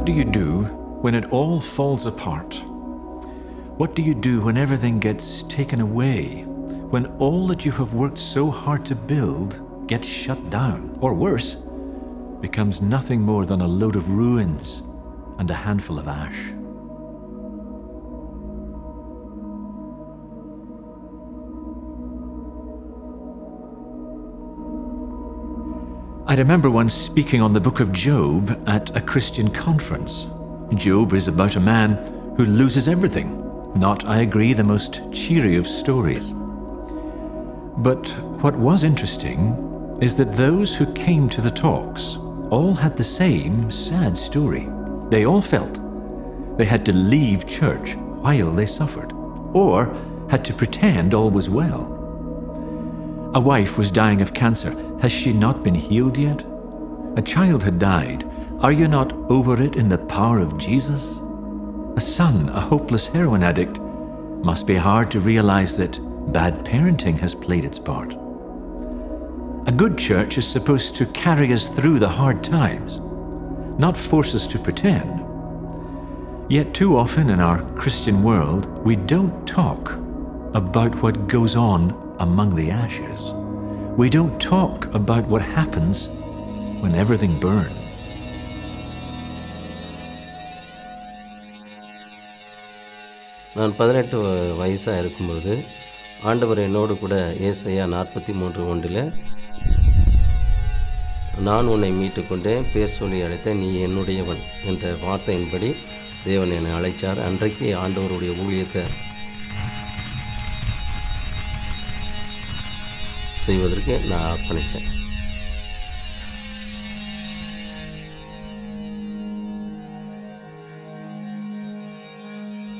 do you do when it all falls apart? What do you do when everything gets taken away? When all that you have worked so hard to build gets shut down, or worse, becomes nothing more than a load of ruins and a handful of ash? I remember once speaking on the book of Job at a Christian conference. Job is about a man who loses everything. Not, I agree, the most cheery of stories. But what was interesting is that those who came to the talks all had the same sad story. They all felt they had to leave church while they suffered, or had to pretend all was well. A wife was dying of cancer. Has she not been healed yet? A child had died. Are you not over it in the power of Jesus? A son, a hopeless heroin addict. Must be hard to realize that bad parenting has played its part. A good church is supposed to carry us through the hard times, not force us to pretend. Yet too often in our Christian world, we don't talk about what goes on among the ashes. We don't talk about what happens when everything burns. நான் 18 வயசாக இருக்கும்பொழுது ஆண்டவர் என்னோடு கூட ஏசாயா 43:1 நான் உன்னை மீட்டு கொண்டேன், பேர் சொல்லி அழைத்தேன், நீ என்னுடையவன் என்ற வார்த்தையின்படி தேவன் என்னை அழைச்சார். அன்றைக்கு ஆண்டவருடைய ஊழியத்தை செய்வதற்கு நான் அர்ப்பணித்தேன்.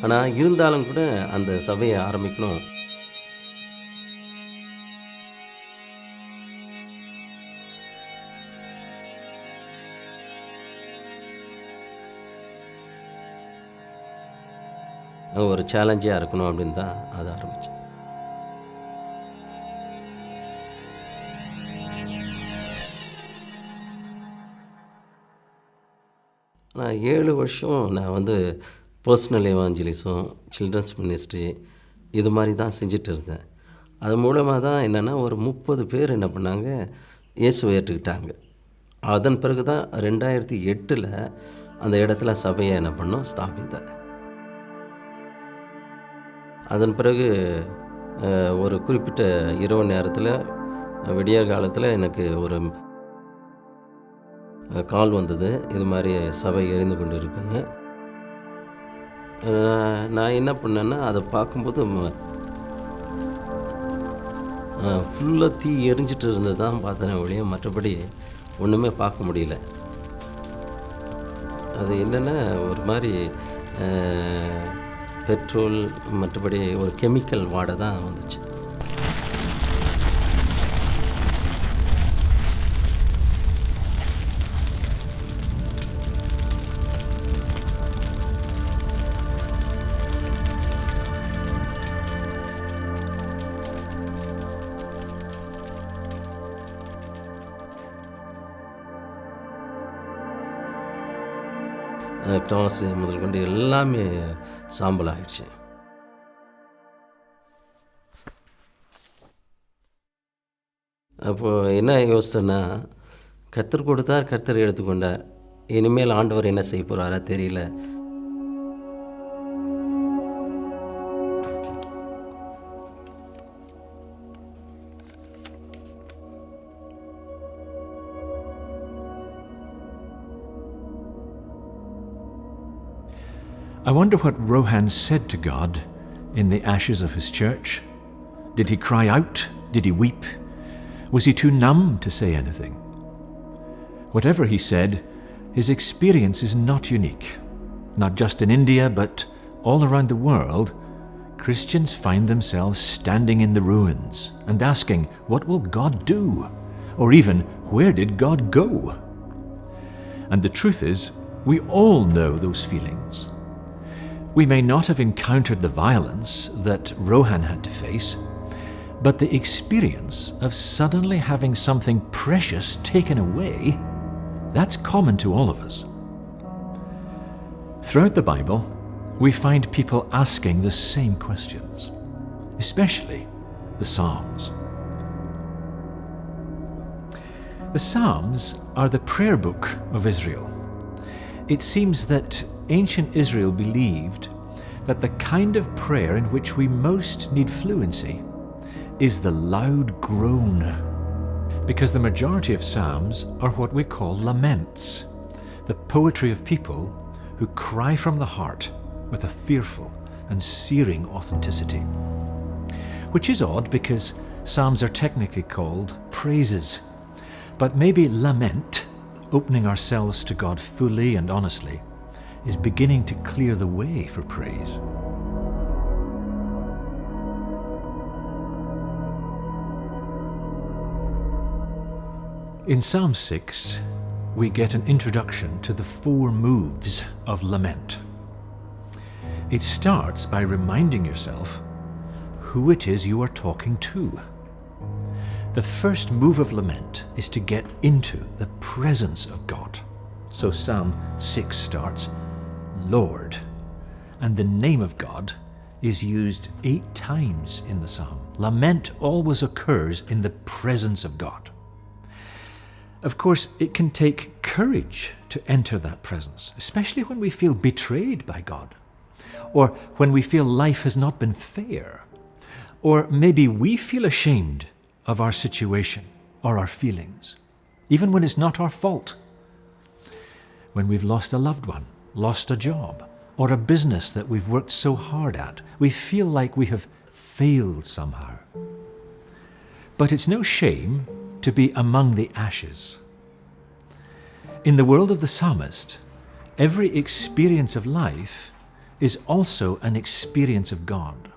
ஆனால் இருந்தாலும் கூட அந்த சபையை ஆரம்பிக்கணும். ஒரு சேலஞ்சாக இருக்கணும் அப்படின்னு தான் அதை ஆரம்பித்தேன். நான் 7 வருஷம் நான் பர்சனல் எவாஞ்சலிசம், சில்ட்ரன்ஸ் மினிஸ்ட்ரி இது மாதிரி தான் செஞ்சுட்டு இருந்தேன். அது மூலமாக தான் என்னென்னா ஒரு 30 பேர் என்ன பண்ணாங்க, இயேசுவை ஏற்றுக்கிட்டாங்க. அதன் பிறகு தான் 2008 அந்த இடத்துல சபையை என்ன பண்ணோம், ஸ்தாபித்தேன். அதன் பிறகு ஒரு குறிப்பிட்ட இரவு நேரத்தில் விடியற் காலத்தில் எனக்கு ஒரு கால் வந்தது, இது மாதிரி சபை எரிந்து கொண்டு இருக்குங்க. நான் என்ன பண்ணேன்னா அதை பார்க்கும்போது ஃபுல்லாக தீ எரிஞ்சிட்டு இருந்தது தான் பார்த்தேன் ஒழிய மற்றபடி ஒன்றுமே பார்க்க முடியல. அது என்னென்னா ஒரு மாதிரி பெட்ரோல் மற்றபடி ஒரு கெமிக்கல் வாடை தான் வந்துச்சு. கிராஸ் முதல் கொண்டு எல்லாமே சாம்பல் ஆகிடுச்சு. அப்போது என்ன யோசித்தேன்னா, கர்த்தர் கொடுத்தார், கர்த்தர் எடுத்துக்கொண்டார். இனிமேல் ஆண்டவர் என்ன செய்ய போகிறாரா தெரியல. I wonder what Rohan said to God in the ashes of his church. Did he cry out? Did he weep? Was he too numb to say anything? Whatever he said, his experience is not unique. Not just in India, but all around the world, Christians find themselves standing in the ruins and asking, what will God do? Or even, where did God go? And the truth is, we all know those feelings. We may not have encountered the violence that Rohan had to face, but the experience of suddenly having something precious taken away, that's common to all of us. Throughout the Bible, we find people asking the same questions, especially the Psalms. The Psalms are the prayer book of Israel. It seems that ancient Israel believed that the kind of prayer in which we most need fluency is the loud groan, because the majority of Psalms are what we call laments, the poetry of people who cry from the heart with a fearful and searing authenticity. Which is odd because Psalms are technically called praises, but maybe lament, opening ourselves to God fully and honestly, is beginning to clear the way for praise. In Psalm 6, we get an introduction to the 4 moves of lament. It starts by reminding yourself who it is you are talking to. The first move of lament is to get into the presence of God. So Psalm 6 starts, Lord, and the name of God is used 8 times in the psalm. Lament always occurs in the presence of God. Of course, it can take courage to enter that presence, especially when we feel betrayed by God, or when we feel life has not been fair, or maybe we feel ashamed of our situation or our feelings, even when it's not our fault. When we've lost a loved one, lost a job, or a business that we've worked so hard at, we feel like we have failed somehow. But it's no shame to be among the ashes. In the world of the psalmist, every experience of life is also an experience of God.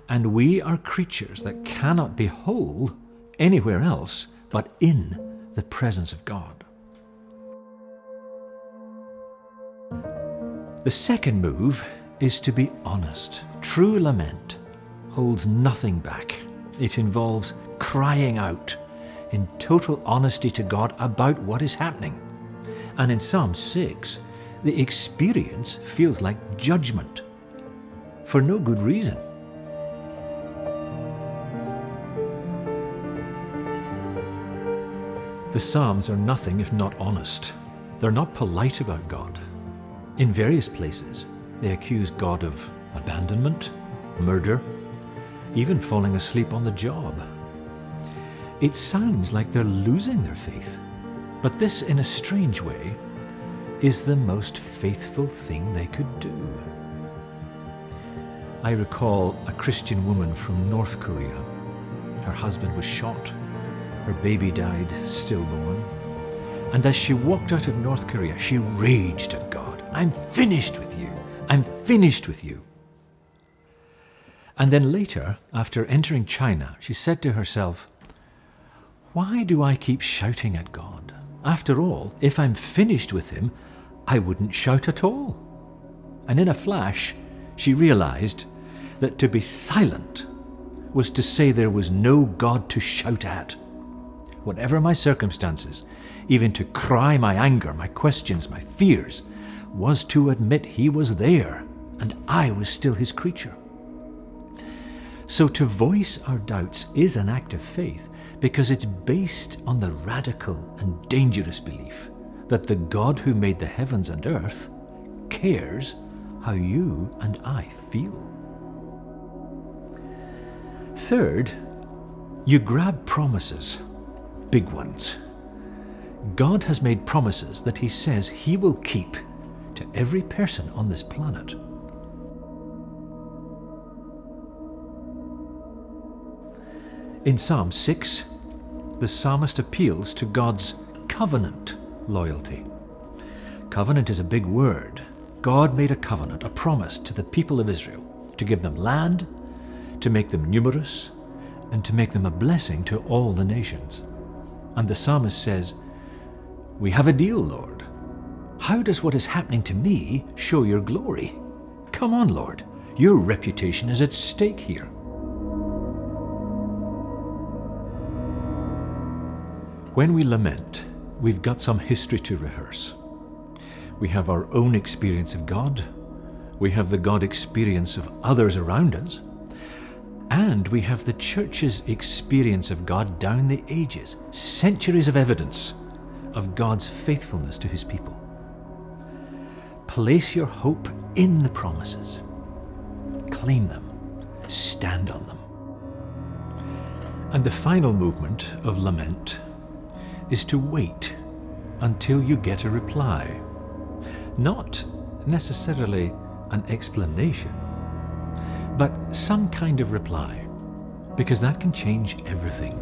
And we are creatures that cannot be whole anywhere else but in the presence of God. The second move is to be honest. True lament holds nothing back. It involves crying out in total honesty to God about what is happening. And in Psalm 6, the experience feels like judgment for no good reason. The Psalms are nothing if not honest. They're not polite about God. In various places, they accuse God of abandonment, murder, even falling asleep on the job. It sounds like they're losing their faith, but this, in a strange way, is the most faithful thing they could do. I recall a Christian woman from North Korea. Her husband was shot. Her baby died stillborn. And as she walked out of North Korea, she raged at God. I'm finished with you. I'm finished with you. And then later, after entering China, she said to herself, why do I keep shouting at God? After all, if I'm finished with him, I wouldn't shout at all. And in a flash, she realized that to be silent was to say there was no God to shout at. Whatever my circumstances, even to cry my anger, my questions, my fears, was to admit he was there and I was still his creature. So to voice our doubts is an act of faith because it's based on the radical and dangerous belief that the God who made the heavens and earth cares how you and I feel. Third, you grab promises, big ones. God has made promises that he says he will keep to every person on this planet. In Psalm 6, the psalmist appeals to God's covenant loyalty. Covenant is a big word. God made a covenant, a promise to the people of Israel to give them land, to make them numerous, and to make them a blessing to all the nations. And the psalmist says, we have a deal, Lord. How does what is happening to me show your glory? Come on, Lord. Your reputation is at stake here. When we lament, we've got some history to rehearse. We have our own experience of God. We have the God experience of others around us. And we have the church's experience of God down the ages, centuries of evidence of God's faithfulness to his people. Place your hope in the promises. Claim them. Stand on them. And the final movement of lament is to wait until you get a reply. Not necessarily an explanation, but some kind of reply, because that can change everything.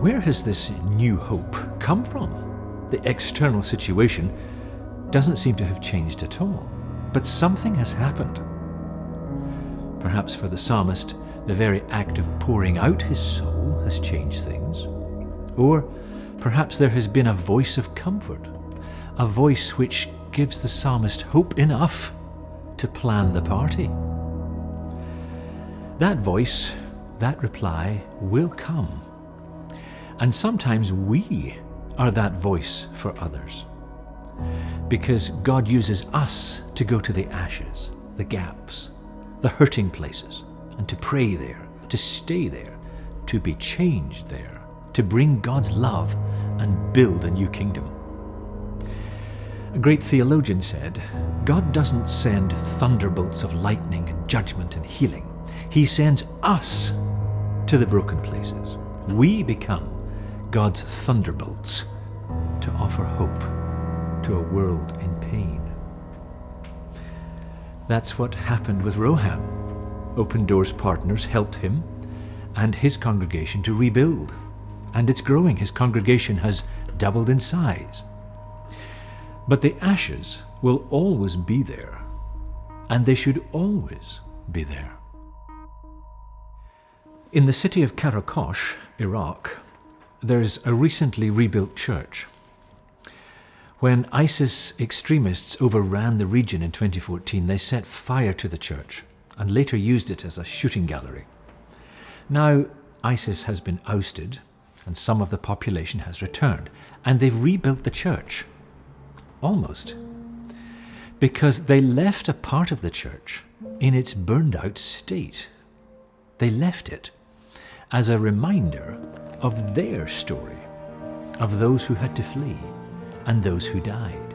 Where has this new hope come from? The external situation doesn't seem to have changed at all, but something has happened. Perhaps for the psalmist, the very act of pouring out his soul has changed things. Or perhaps there has been a voice of comfort, a voice which gives the psalmist hope enough to plan the party. That voice, that reply, will come. And sometimes we are that voice for others, because God uses us to go to the ashes, the gaps, the hurting places, and to pray there, to stay there, to be changed there, to bring God's love and build a new kingdom. A great theologian said, God doesn't send thunderbolts of lightning and judgment and healing. He sends us to the broken places. We become God's thunderbolts to offer hope to a world in pain. That's what happened with Rohan. Open Doors partners helped him and his congregation to rebuild. And it's growing. His congregation has doubled in size. But the ashes will always be there, and they should always be there. In the city of Karakosh, Iraq, there's a recently rebuilt church. When ISIS extremists overran the region in 2014, they set fire to the church and later used it as a shooting gallery. Now, ISIS has been ousted and some of the population has returned, and they've rebuilt the church. Almost. Because they left a part of the church in its burned out state. They left it as a reminder of their story, of those who had to flee and those who died.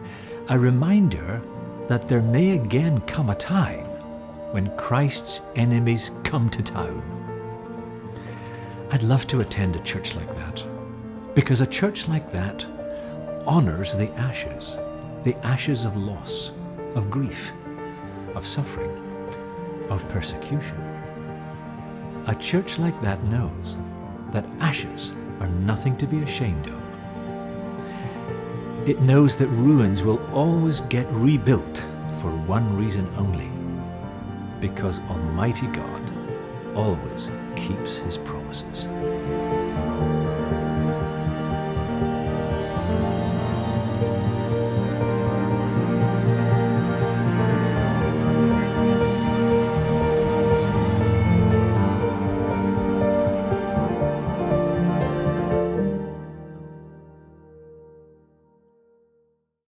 A reminder that there may again come a time when Christ's enemies come to town. I'd love to attend a church like that, because a church like that honors the ashes of loss, of grief, of suffering, of persecution. A church like that knows that ashes are nothing to be ashamed of. It knows that ruins will always get rebuilt for one reason only, because Almighty God always keeps his promises.